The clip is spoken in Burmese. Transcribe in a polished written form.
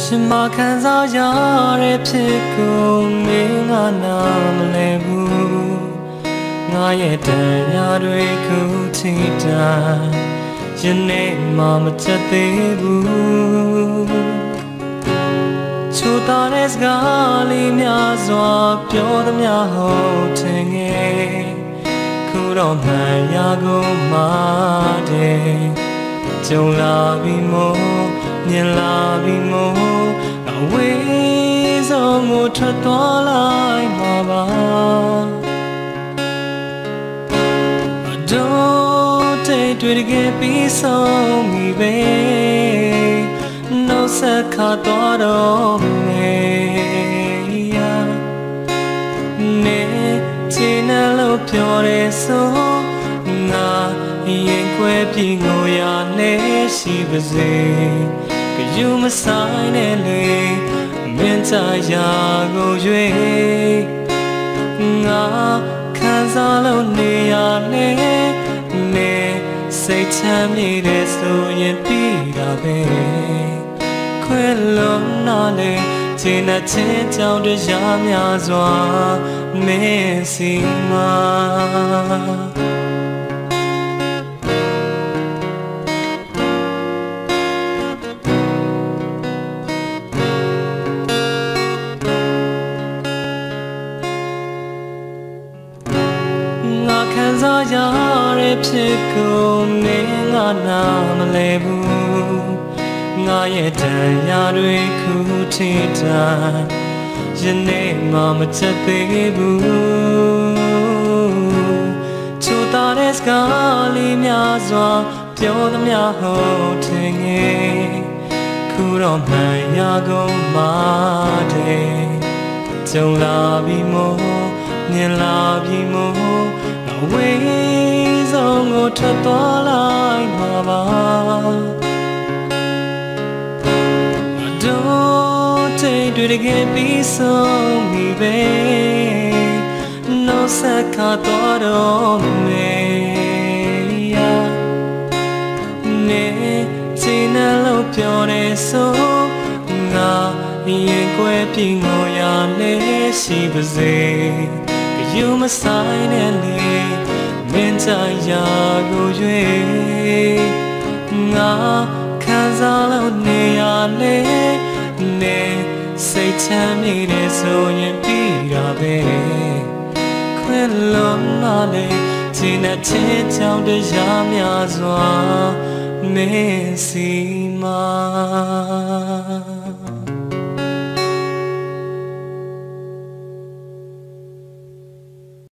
ရှင်မခံစားရတဲ့ဖြစ်ကိုမင်းငါနာမလဲဘူးငါရဲ့တရားတွေခုထိတိုင်ယနေ့မှမချက်သေးဘူးချိုတာတဲ့စကားလေးများစွာပြောသမျှဟုတ်တယ်ငယ်ခုတော့မှန်ရကုန်မှတဲ့ကြုံလာပြီမို့မြင်လာပြီမို့အဝေးဆုံးကိုထွက်သွားလိုက်မှာပါတို့တဲ့တွေ့ခဲ့ပြီးဆုံးပြီပဲနှုတ်ဆက်ခါသွားတော့မယ်နေချင်တယ်လို့ပြောတယ်ဆိုငါရင်ခွဲပြီးငိုရနေရှိပါစေကယူမဆိုင်နဲ့လေမင်းသားရာကိုရွေငါခံစားလို့နေရလေနေစိတ်ချမ်းမြေတဲ့ဆိုရင်ပြီးတာပဲခွဲလုံးနာလေချင်တဲ့ချင်းကြောင့်တရားများစွာမင်းစီမှာခံစားရတဲ့ဖြစ်ကိုမင်းငါနာမလဲဘူးငါရဲ့တရားတွေခုထိတိုင်ယနေ့မှမချက်သေးဘူးချိုတာတဲ့စကားလေးများစွာပြောသမျှဟုတ်တယ်ငယ်ခုတော့မှန်ရကုန်မှတဲ့ကြုံလာပြီမို့မြင်လာပြီမို့အဝေးဆုံးကိုထွက်သွားလိုက်မှာပါတို့တဲ့တွေ့ခဲ့ပြီးဆုံးပြီပဲနှုတ်ဆက်ခါသွားတော့မယ်နေချင်တယ်လို့ပြောတယ်ဆိုငါရင်ခွဲပြီးငိုရနေရှိပါစေYou must sign and leave Mentaya go yue Nga Kanzalo ne ya le Ne Say chami de so yin pira be Kwen lom na le Tina chin chao de ya mya zwa Me si ma